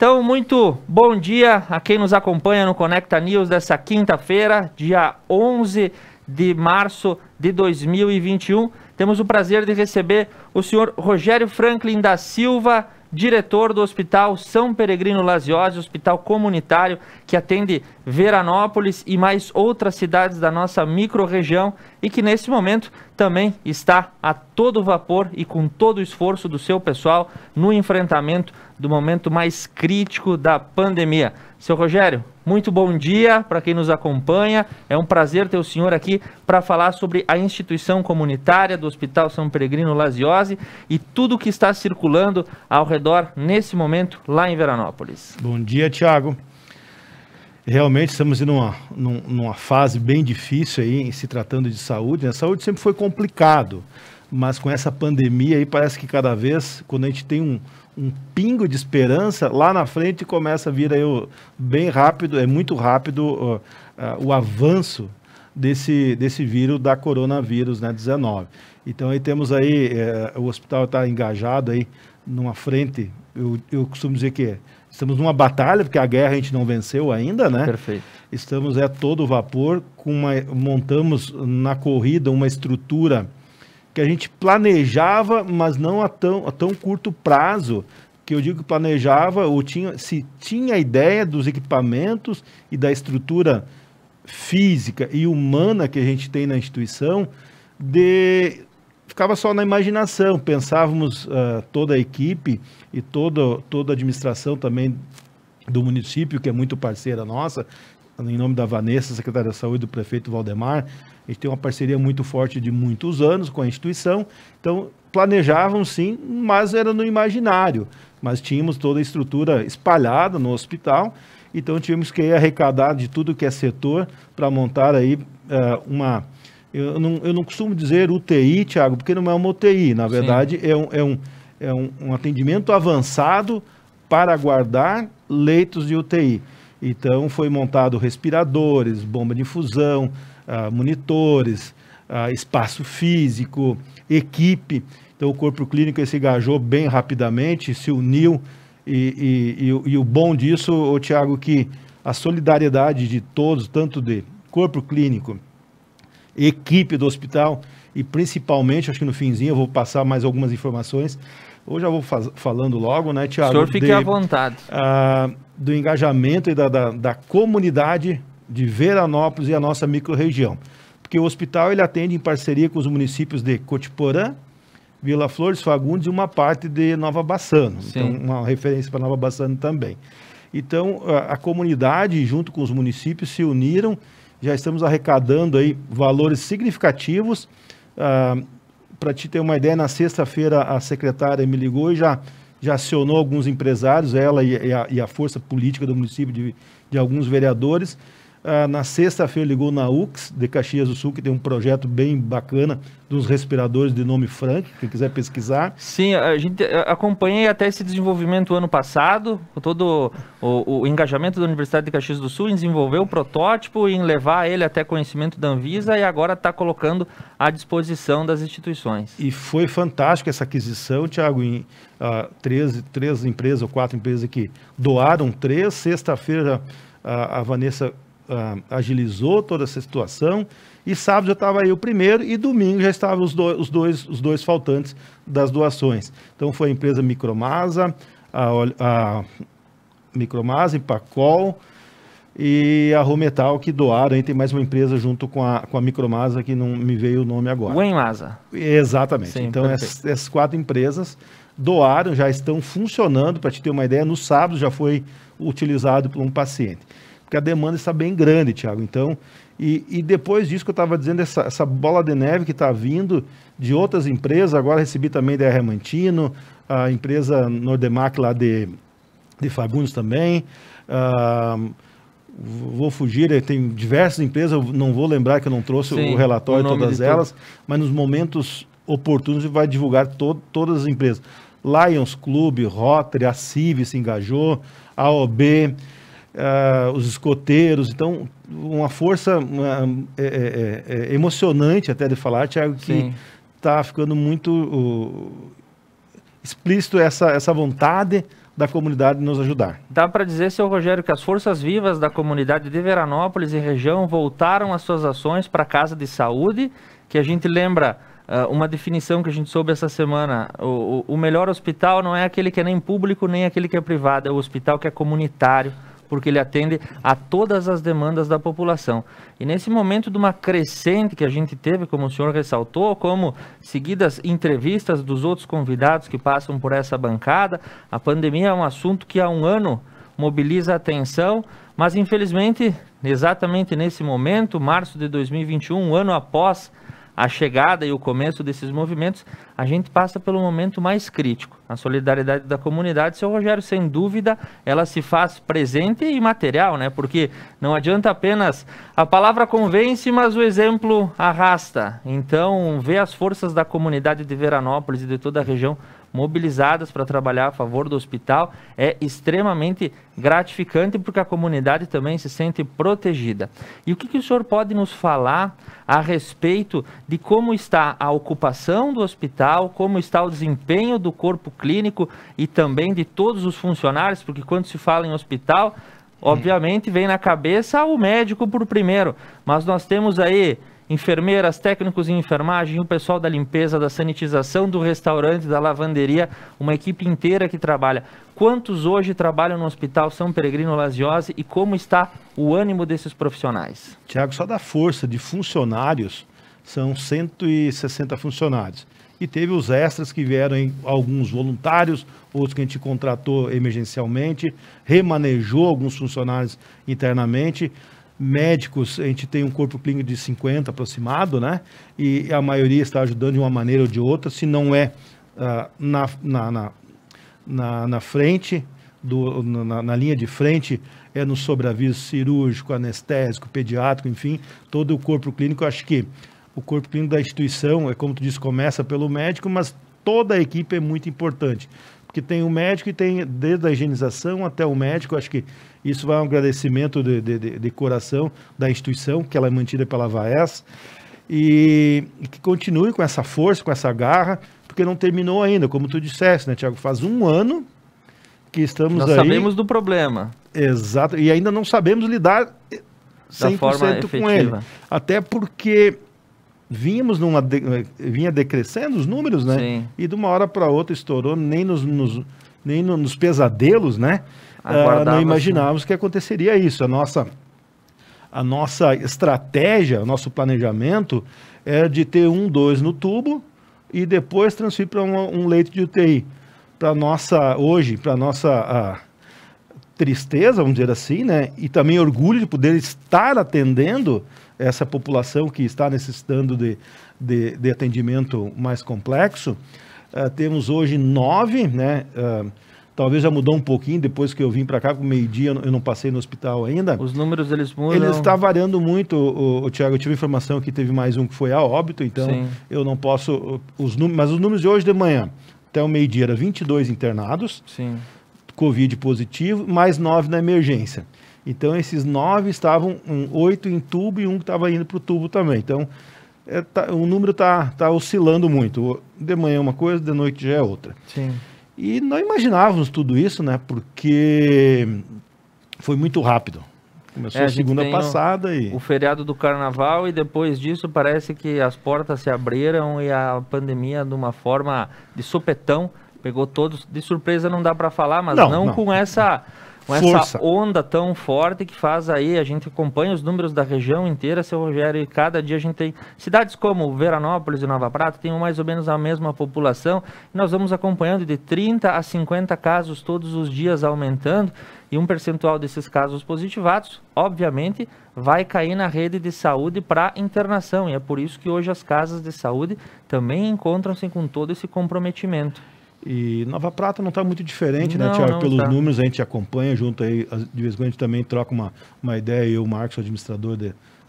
Então, muito bom dia a quem nos acompanha no Conecta News dessa quinta-feira, dia 11 de março de 2021. Temos o prazer de receber o senhor Rogério Franklin da Silva, diretor do Hospital São Peregrino Laziose, hospital comunitário que atende Veranópolis e mais outras cidades da nossa microrregião e que nesse momento também está a todo vapor e com todo o esforço do seu pessoal no enfrentamento do momento mais crítico da pandemia. Seu Rogério, muito bom dia para quem nos acompanha. É um prazer ter o senhor aqui para falar sobre a instituição comunitária do Hospital São Peregrino Laziose e tudo o que está circulando ao redor nesse momento lá em Veranópolis. Bom dia, Thiago. Realmente estamos numa fase bem difícil aí, em se tratando de saúde, né? A saúde sempre foi complicado, mas com essa pandemia aí parece que cada vez, quando a gente tem um pingo de esperança, lá na frente começa a vir aí bem rápido, é muito rápido o avanço desse vírus da coronavírus, né, 19. Então aí temos aí, o hospital está engajado aí numa frente, eu costumo dizer que estamos numa batalha, porque a guerra a gente não venceu ainda, né? Perfeito. Estamos todo vapor, montamos na corrida uma estrutura que a gente planejava, mas não a tão curto prazo, que eu digo que planejava, se tinha ideia dos equipamentos e da estrutura física e humana que a gente tem na instituição, ficava só na imaginação, pensávamos toda a equipe e toda a administração também do município, que é muito parceira nossa, em nome da Vanessa, secretária da Saúde, do prefeito Valdemar. A gente tem uma parceria muito forte de muitos anos com a instituição, então planejavam sim, mas era no imaginário, mas tínhamos toda a estrutura espalhada no hospital, então tínhamos que arrecadar de tudo que é setor para montar aí eu não costumo dizer UTI, Thiago, porque não é uma UTI, na verdade é um atendimento avançado para guardar leitos de UTI. Então foi montado respiradores, bomba de infusão, monitores, espaço físico, equipe. Então o corpo clínico se engajou bem rapidamente, se uniu e o bom disso, Thiago, que a solidariedade de todos, tanto de corpo clínico, equipe do hospital e principalmente, acho que no finzinho eu vou passar mais algumas informações. Hoje já vou falando logo, né, Thiago? O senhor fique à vontade. Do engajamento e da comunidade de Veranópolis e a nossa microrregião. Porque o hospital ele atende em parceria com os municípios de Cotiporã, Vila Flores, Fagundes e uma parte de Nova Bassano. Sim. Então, uma referência para Nova Bassano também. Então, a comunidade, junto com os municípios, se uniram. Já estamos arrecadando aí valores significativos. Para te ter uma ideia, na sexta-feira a secretária me ligou e já acionou alguns empresários, ela e a força política do município de alguns vereadores. Na sexta-feira ligou na UX de Caxias do Sul, que tem um projeto bem bacana dos respiradores de nome Frank, quem quiser pesquisar. Sim, a gente acompanhei até esse desenvolvimento ano passado, todo o engajamento da Universidade de Caxias do Sul em desenvolver o protótipo, em levar ele até conhecimento da Anvisa e agora está colocando à disposição das instituições. E foi fantástico essa aquisição, Thiago, em três empresas ou 4 empresas que doaram 3. Sexta-feira a Vanessa agilizou toda essa situação e sábado já estava aí o primeiro e domingo já estavam os dois faltantes das doações. Então foi a empresa Micromasa, a Micromasa, Empacol e a Rometal que doaram. Aí tem mais uma empresa junto com a Micromasa que não me veio o nome agora. Uemasa. Exatamente. Sim, então essas 4 empresas doaram, já estão funcionando. Para te ter uma ideia, no sábado já foi utilizado por um paciente. Porque a demanda está bem grande, Thiago. Então, e depois disso que eu estava dizendo, essa bola de neve que está vindo de outras empresas, agora recebi também da Remantino, a empresa Nordemac lá de Fagundes também, vou fugir, tem diversas empresas, eu não vou lembrar que eu não trouxe o relatório de todas elas, mas nos momentos oportunos vai divulgar todas as empresas. Lions Club, Rotary, a CIV se engajou, a OB, os escoteiros. Então, uma força emocionante até de falar, Thiago, que está ficando muito explícito essa vontade da comunidade nos ajudar. Dá para dizer, seu Rogério, que as forças vivas da comunidade de Veranópolis e região voltaram as suas ações para a Casa de Saúde, que a gente lembra, uma definição que a gente soube essa semana, o melhor hospital não é aquele que é nem público, nem aquele que é privado, é o hospital que é comunitário, porque ele atende a todas as demandas da população. E nesse momento de uma crescente que a gente teve, como o senhor ressaltou, como seguidas entrevistas dos outros convidados que passam por essa bancada, a pandemia é um assunto que há um ano mobiliza a atenção, mas infelizmente, exatamente nesse momento, março de 2021, um ano após a chegada e o começo desses movimentos, a gente passa pelo momento mais crítico. A solidariedade da comunidade, seu Rogério, sem dúvida, ela se faz presente e material, né? Porque não adianta apenas... A palavra convence, mas o exemplo arrasta. Então, ver as forças da comunidade de Veranópolis e de toda a região mobilizadas para trabalhar a favor do hospital é extremamente gratificante, porque a comunidade também se sente protegida. E o que o senhor pode nos falar a respeito de como está a ocupação do hospital, como está o desempenho do corpo clínico e também de todos os funcionários, porque quando se fala em hospital, obviamente vem na cabeça o médico por primeiro, mas nós temos aí enfermeiras, técnicos em enfermagem, o pessoal da limpeza, da sanitização, do restaurante, da lavanderia, uma equipe inteira que trabalha. Quantos hoje trabalham no Hospital São Peregrino Laziose e como está o ânimo desses profissionais? Tiago, só da força de funcionários, são 160 funcionários. E teve os extras que vieram, alguns voluntários, outros que a gente contratou emergencialmente, remanejou alguns funcionários internamente. Médicos, a gente tem um corpo clínico de 50 aproximado, né? E a maioria está ajudando de uma maneira ou de outra, se não é na frente, na linha de frente, é no sobreaviso cirúrgico, anestésico, pediátrico, enfim, todo o corpo clínico. Acho que o corpo clínico da instituição, como tu disse, começa pelo médico, mas toda a equipe é muito importante. Porque tem o médico e tem desde a higienização até o médico. Acho que isso vai um agradecimento de coração da instituição, que ela é mantida pela VAES, e que continue com essa força, com essa garra, porque não terminou ainda, como tu disseste, né, Tiago? Faz um ano que estamos aí... Nós sabemos do problema. Exato, e ainda não sabemos lidar 100% com ele. Até porque vinha decrescendo os números, né? Sim. E de uma hora para outra estourou, nem nos pesadelos, né? Não imaginávamos que aconteceria isso. A nossa estratégia, o nosso planejamento é de ter 2 no tubo e depois transferir para um leito de UTI. Para nossa tristeza, vamos dizer assim, né? E também orgulho de poder estar atendendo essa população que está necessitando de atendimento mais complexo. Temos hoje 9, né? Talvez já mudou um pouquinho depois que eu vim para cá, com meio-dia eu não passei no hospital ainda. Os números, eles mudam? Ele está variando muito, o Tiago. Eu tive informação que teve mais um que foi a óbito, então sim, eu não posso... Mas os números de hoje de manhã, até o meio-dia, era 22 internados, sim, Covid positivo, mais 9 na emergência. Então esses 9 estavam, 8 em tubo e um que estava indo para o tubo também. Então o número está oscilando muito. De manhã é uma coisa, de noite já é outra. Sim. E não imaginávamos tudo isso, né? Porque foi muito rápido. Começou a segunda passada e... O feriado do carnaval, e depois disso parece que as portas se abriram e a pandemia, de uma forma de sopetão, pegou todos de surpresa. Não dá para falar, mas não com essa onda tão forte que faz aí. A gente acompanha os números da região inteira, seu Rogério, e cada dia a gente tem cidades como Veranópolis e Nova Prata, tem mais ou menos a mesma população, e nós vamos acompanhando de 30 a 50 casos todos os dias aumentando, e um percentual desses casos positivados, obviamente, vai cair na rede de saúde para internação, e é por isso que hoje as casas de saúde também encontram-se com todo esse comprometimento. E Nova Prata não está muito diferente, né, Tiago? Pelos números a gente acompanha junto aí, de vez em quando a gente também troca uma ideia, eu, o Marcos, o administrador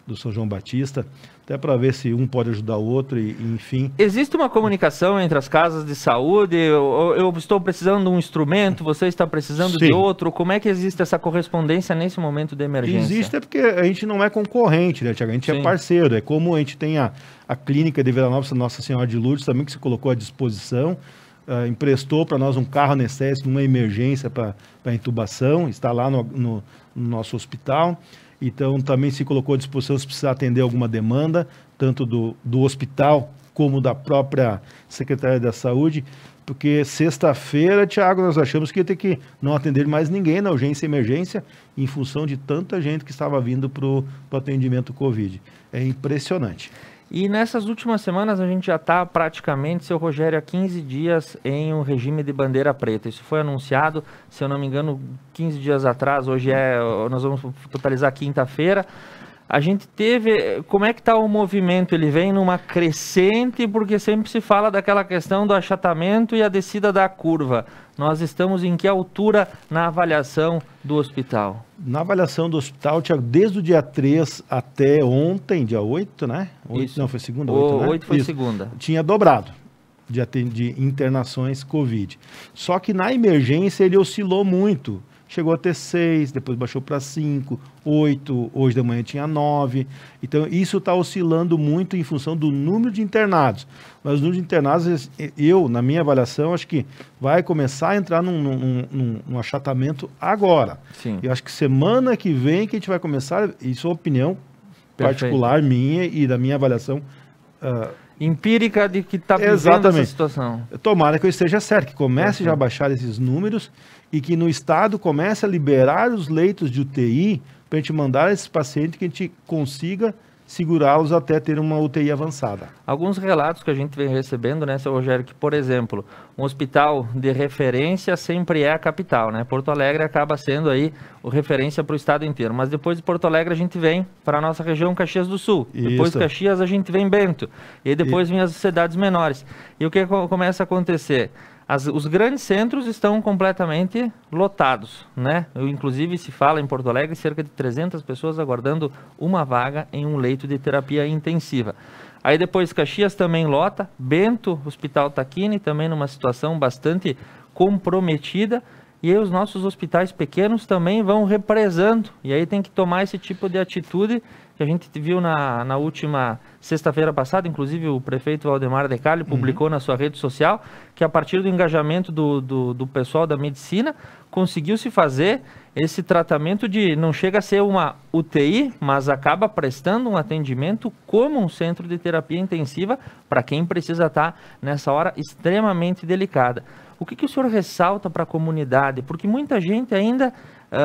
do São João Batista, até para ver se um pode ajudar o outro, e enfim. Existe uma comunicação entre as casas de saúde? Eu estou precisando de um instrumento, você está precisando de outro? Como é que existe essa correspondência nesse momento de emergência? Existe, porque a gente não é concorrente, né, Tiago? A gente é parceiro. É como a gente tem a clínica de Veranópolis, Nossa Senhora de Lourdes também, que se colocou à disposição. emprestou para nós um carro anestésico, uma emergência para intubação, está lá no nosso hospital. Então, também se colocou à disposição se precisar atender alguma demanda, tanto do hospital como da própria Secretaria da Saúde, porque sexta-feira, Thiago, nós achamos que ia ter que não atender mais ninguém na urgência e emergência, em função de tanta gente que estava vindo para o atendimento Covid. É impressionante. E nessas últimas semanas a gente já está praticamente, seu Rogério, há 15 dias em um regime de bandeira preta. Isso foi anunciado, se eu não me engano, 15 dias atrás. Hoje nós vamos totalizar quinta-feira. A gente teve, como é que está o movimento? Ele vem numa crescente, porque sempre se fala daquela questão do achatamento e a descida da curva. Nós estamos em que altura na avaliação do hospital? Na avaliação do hospital, Thiago, desde o dia 3 até ontem, dia 8, né? 8, Isso. Não, foi segunda, 8, né? 8 foi Isso. segunda. Tinha dobrado de internações Covid. Só que na emergência ele oscilou muito. Chegou a ter 6, depois baixou para 5, 8, hoje de manhã tinha 9. Então, isso está oscilando muito em função do número de internados. Mas o número de internados, na minha avaliação, acho que vai começar a entrar num achatamento agora. Sim. Eu acho que semana que vem que a gente vai começar, isso é opinião particular minha e da minha avaliação empírica de que está vivendo essa situação. Tomara que eu esteja certo, que comece já a baixar esses números e que no estado comece a liberar os leitos de UTI para a gente mandar esses pacientes que a gente consiga segurá-los até ter uma UTI avançada. Alguns relatos que a gente vem recebendo, né, seu Rogério, que, por exemplo, um hospital de referência sempre é a capital, né? Porto Alegre acaba sendo aí o referência para o estado inteiro, mas depois de Porto Alegre a gente vem para a nossa região Caxias do Sul, depois de Caxias a gente vem Bento, e depois vem as cidades menores. E o que começa a acontecer? Os grandes centros estão completamente lotados, né? Inclusive se fala em Porto Alegre cerca de 300 pessoas aguardando uma vaga em um leito de terapia intensiva. Aí depois Caxias também lota, Bento, Hospital Taquini, também numa situação bastante comprometida, e aí os nossos hospitais pequenos também vão represando, e aí tem que tomar esse tipo de atitude que a gente viu na última sexta-feira passada, inclusive o prefeito Valdemar De Carli publicou na sua rede social, que a partir do engajamento do pessoal da medicina, conseguiu-se fazer esse tratamento de, não chega a ser uma UTI, mas acaba prestando um atendimento como um centro de terapia intensiva para quem precisa estar nessa hora extremamente delicada. O que o senhor ressalta para a comunidade? Porque muita gente ainda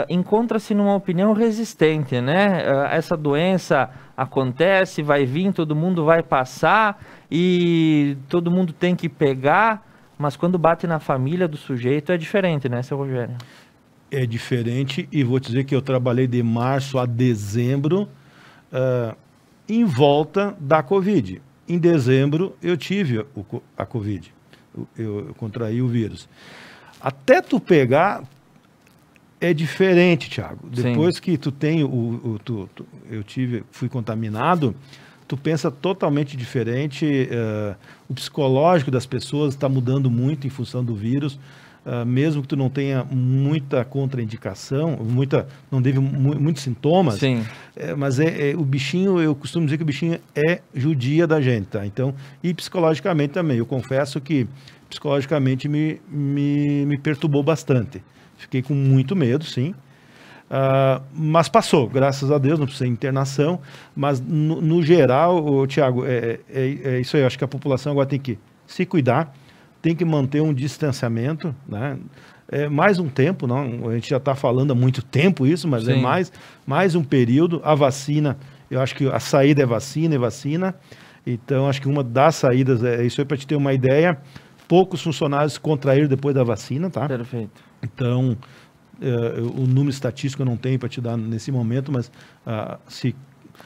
encontra-se numa opinião resistente, né? Essa doença acontece, vai vir, todo mundo vai passar e todo mundo tem que pegar, mas quando bate na família do sujeito é diferente, né, seu Rogério? É diferente, e vou dizer que eu trabalhei de março a dezembro em volta da Covid. Em dezembro eu tive a Covid, eu contraí o vírus. Até tu pegar é diferente, Thiago. Depois que tu tem fui contaminado, tu pensa totalmente diferente. O psicológico das pessoas está mudando muito em função do vírus. Mesmo que tu não tenha muita contraindicação, não teve muitos sintomas, mas o bichinho, eu costumo dizer que o bichinho é judia da gente, tá? Então, e psicologicamente também. Eu confesso que psicologicamente me perturbou bastante. Fiquei com muito medo, sim. Mas passou, graças a Deus, não precisei de internação. Mas, no geral, Thiago, é isso aí. Eu acho que a população agora tem que se cuidar, tem que manter um distanciamento, né? Mais um tempo, não? A gente já está falando há muito tempo isso, mas é mais um período. A vacina, eu acho que a saída é vacina. Então, acho que uma das saídas é isso aí, para te ter uma ideia. Poucos funcionários contraíram depois da vacina, tá? Perfeito. Então, o número estatístico eu não tenho para te dar nesse momento, mas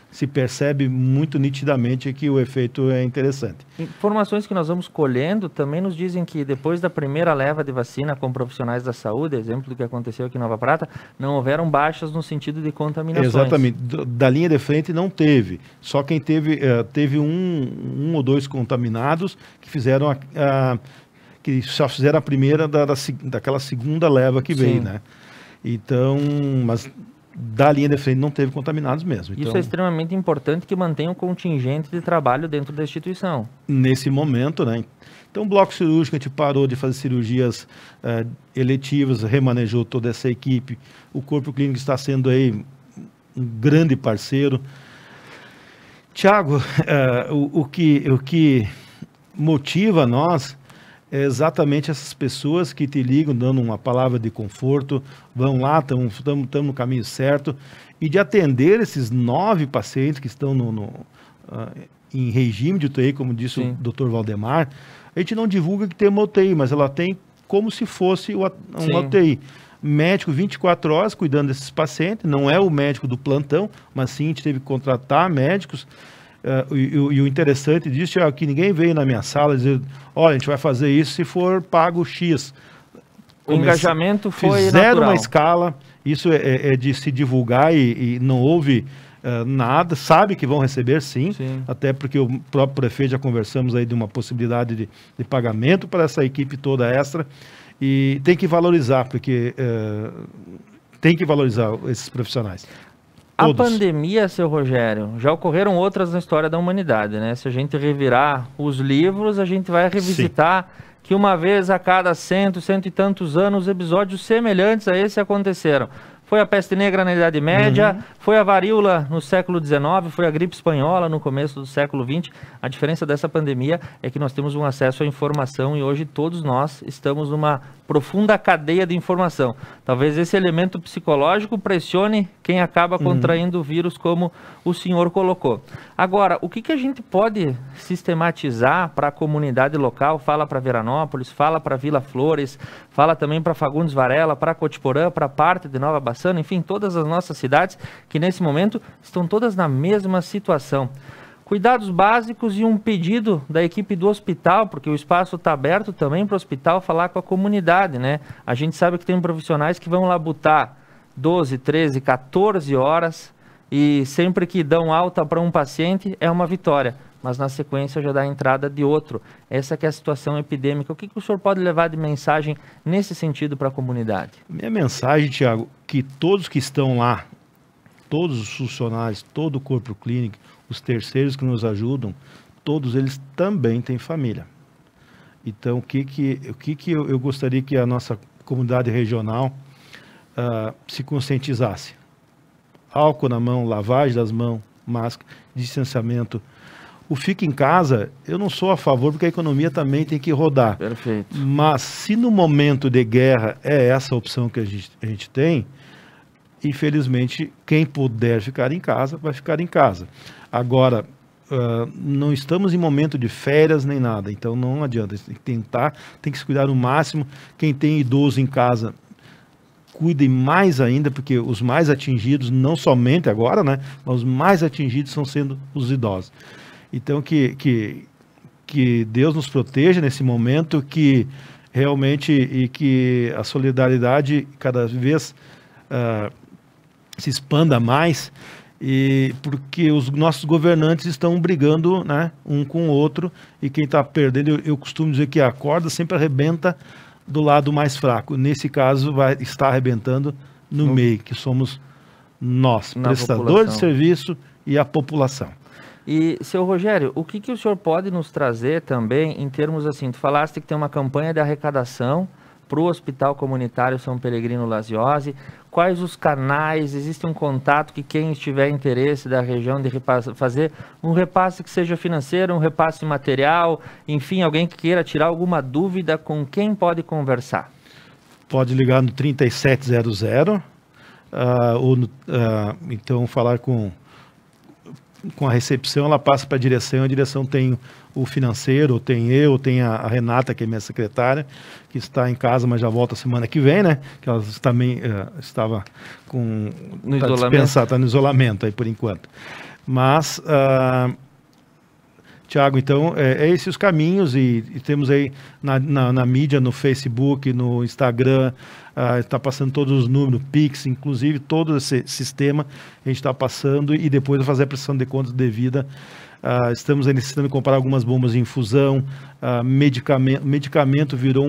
se percebe muito nitidamente que o efeito é interessante. Informações que nós vamos colhendo também nos dizem que depois da primeira leva de vacina com profissionais da saúde, exemplo do que aconteceu aqui em Nova Prata, não houveram baixas no sentido de contaminações. Exatamente. Da linha de frente não teve. Só quem teve um ou dois contaminados que fizeram que só fizeram a primeira daquela segunda leva que veio, né? Então, mas da linha de frente não teve contaminados mesmo. Isso é extremamente importante, que mantenha um contingente de trabalho dentro da instituição. Nesse momento, né? Então, o bloco cirúrgico, a gente parou de fazer cirurgias eletivas, remanejou toda essa equipe. O corpo clínico está sendo aí um grande parceiro. Tiago, o que motiva nós é exatamente essas pessoas que te ligam, dando uma palavra de conforto, vão lá, estamos no caminho certo, e de atender esses 9 pacientes que estão em regime de UTI, como disse o Dr. Valdemar. A gente não divulga que tem uma UTI, mas ela tem como se fosse uma UTI. Médico 24 horas cuidando desses pacientes, não é o médico do plantão, mas sim a gente teve que contratar médicos. E o interessante disso é que ninguém veio na minha sala dizer, olha, a gente vai fazer isso se for pago X. O engajamento foi fizeram natural. Uma escala, isso é de se divulgar e não houve nada, sabe que vão receber sim, até porque o próprio prefeito já conversamos aí de uma possibilidade de pagamento para essa equipe toda extra, e tem que valorizar, porque tem que valorizar esses profissionais. A pandemia, seu Rogério, já ocorreram outras na história da humanidade, né? Se a gente revirar os livros, a gente vai revisitar que uma vez a cada cento e tantos anos, episódios semelhantes a esse aconteceram. Foi a peste negra na Idade Média, foi a varíola no século XIX, foi a gripe espanhola no começo do século XX. A diferença dessa pandemia é que nós temos um acesso à informação e hoje todos nós estamos numa profunda cadeia de informação. Talvez esse elemento psicológico pressione quem acaba contraindo o vírus, como o senhor colocou. Agora, o que a gente pode sistematizar para a comunidade local? Fala para Veranópolis, fala para Vila Flores, fala também para Fagundes Varela, para Cotiporã, para parte de Nova Bassano, enfim, todas as nossas cidades que nesse momento estão todas na mesma situação. Cuidados básicos e um pedido da equipe do hospital, porque o espaço está aberto também para o hospital falar com a comunidade, né? A gente sabe que tem profissionais que vão lá botar 12, 13, 14 horas e sempre que dão alta para um paciente é uma vitória, mas na sequência já dá a entrada de outro. Essa que é a situação epidêmica. O que o senhor pode levar de mensagem nesse sentido para a comunidade? Minha mensagem, Tiago, que todos que estão lá, todos os funcionários, todo o corpo clínico, os terceiros que nos ajudam, todos eles também têm família. Então, o que eu gostaria que a nossa comunidade regional se conscientizasse? Álcool na mão, lavagem das mãos, máscara, distanciamento. O fica em casa, eu não sou a favor, porque a economia também tem que rodar. Perfeito. Mas se no momento de guerra é essa opção que a gente tem, infelizmente, quem puder ficar em casa, vai ficar em casa. Agora, não estamos em momento de férias nem nada, então não adianta, tem que tentar, tem que se cuidar no máximo. Quem tem idoso em casa, cuidem mais ainda, porque os mais atingidos, não somente agora, né, mas os mais atingidos estão sendo os idosos. Então, que Deus nos proteja nesse momento, que realmente, e que a solidariedade cada vez se expanda mais, e porque os nossos governantes estão brigando, né, um com o outro, e quem está perdendo, eu costumo dizer que a corda sempre arrebenta do lado mais fraco. Nesse caso, vai estar arrebentando no meio, que somos nós, prestadores de serviço e a população. E, seu Rogério, o que o senhor pode nos trazer também em termos assim, tu falaste que tem uma campanha de arrecadação para o Hospital Comunitário São Pellegrino Lasiose, quais os canais, existe um contato que quem tiver interesse da região de fazer um repasse que seja financeiro, um repasse material, enfim, alguém que queira tirar alguma dúvida, com quem pode conversar? Pode ligar no 3700, então falar com a recepção, ela passa para a direção tem o financeiro, tem eu, tem a Renata, que é minha secretária, que está em casa, mas já volta semana que vem, né? Que ela também estava está no isolamento aí por enquanto. Mas, Tiago, então, esses os caminhos, e temos aí na mídia, no Facebook, no Instagram, está passando todos os números, Pix, inclusive todo esse sistema a gente está passando, e depois fazer a prestação de contas devida. Estamos aí necessitando comprar algumas bombas de infusão, medicamento virou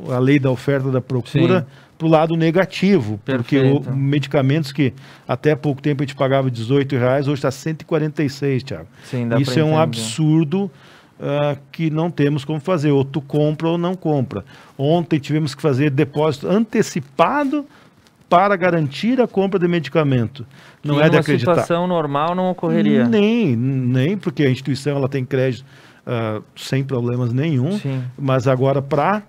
a lei da oferta e da procura para o lado negativo, Perfeito. porque medicamentos que até pouco tempo a gente pagava R$18, hoje está 146, Thiago. Sim, dá Isso pra é um entender. absurdo que não temos como fazer, ou tu compra ou não compra. Ontem tivemos que fazer depósito antecipado para garantir a compra de medicamento. Não é de acreditar. Numa situação normal não ocorreria. Nem porque a instituição ela tem crédito sem problemas nenhum, Sim. mas agora para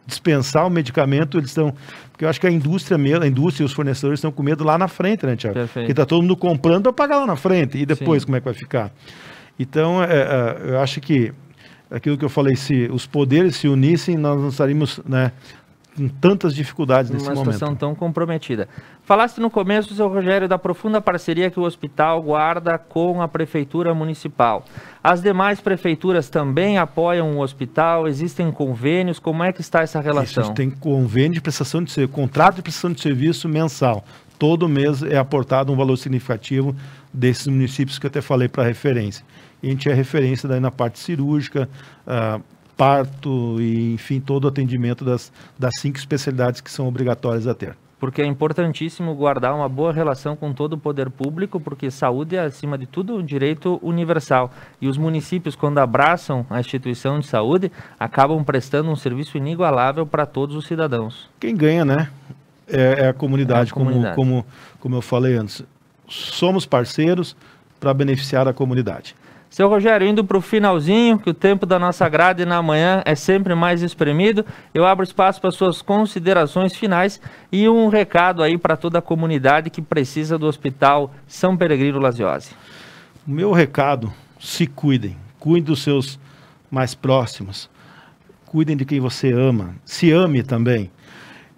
dispensar o medicamento, eles estão... Porque eu acho que a indústria e os fornecedores estão com medo lá na frente, né, Thiago? Perfeito. Porque está todo mundo comprando para pagar lá na frente, e depois Sim. como é que vai ficar? Então, eu acho que aquilo que eu falei, se os poderes se unissem, nós não estaríamos, né, com tantas dificuldades nesse momento. Uma situação tão comprometida. Falaste no começo, seu Rogério, da profunda parceria que o hospital guarda com a Prefeitura Municipal. As demais prefeituras também apoiam o hospital? Existem convênios? Como é que está essa relação? A gente tem convênio de prestação de serviço, contrato de prestação de serviço mensal. Todo mês é aportado um valor significativo desses municípios que eu até falei para referência. E a gente é referência daí na parte cirúrgica, parto e, enfim, todo o atendimento das 5 especialidades que são obrigatórias a ter. Porque é importantíssimo guardar uma boa relação com todo o poder público, porque saúde é, acima de tudo, um direito universal. E os municípios, quando abraçam a instituição de saúde, acabam prestando um serviço inigualável para todos os cidadãos. Quem ganha, né, é a comunidade, comunidade. Como eu falei antes. Somos parceiros para beneficiar a comunidade. Seu Rogério, indo para o finalzinho, que o tempo da nossa grade na manhã é sempre mais espremido, eu abro espaço para suas considerações finais e um recado aí para toda a comunidade que precisa do Hospital São Peregrino Lasiose. O meu recado, se cuidem, cuidem dos seus mais próximos, cuidem de quem você ama, se ame também.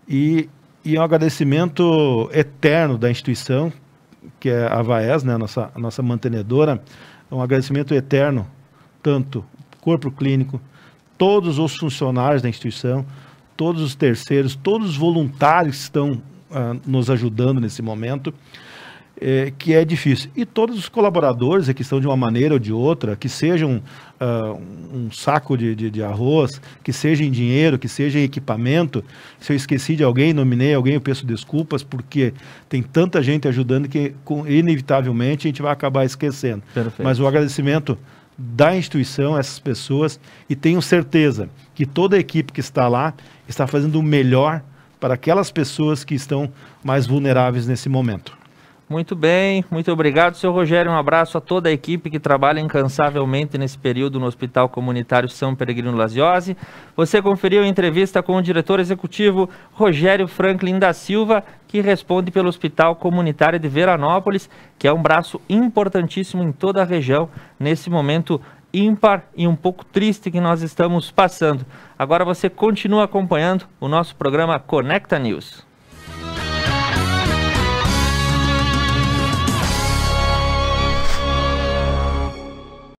E um agradecimento eterno da instituição, que é a VAES, né, a nossa mantenedora, um agradecimento eterno, tanto corpo clínico, todos os funcionários da instituição, todos os terceiros, todos os voluntários que estão nos ajudando nesse momento, que é difícil. E todos os colaboradores que estão de uma maneira ou de outra, que seja um saco de arroz, que seja em dinheiro, que seja em equipamento. Se eu esqueci de alguém, nominei alguém, eu peço desculpas, porque tem tanta gente ajudando que inevitavelmente a gente vai acabar esquecendo. Perfeito. Mas o agradecimento da instituição a essas pessoas, e tenho certeza que toda a equipe que está lá está fazendo o melhor para aquelas pessoas que estão mais vulneráveis nesse momento. Muito bem, muito obrigado, seu Rogério. Um abraço a toda a equipe que trabalha incansavelmente nesse período no Hospital Comunitário São Peregrino Lasiose. Você conferiu a entrevista com o diretor executivo Rogério Franklin da Silva, que responde pelo Hospital Comunitário de Veranópolis, que é um braço importantíssimo em toda a região, nesse momento ímpar e um pouco triste que nós estamos passando. Agora você continua acompanhando o nosso programa Conecta News.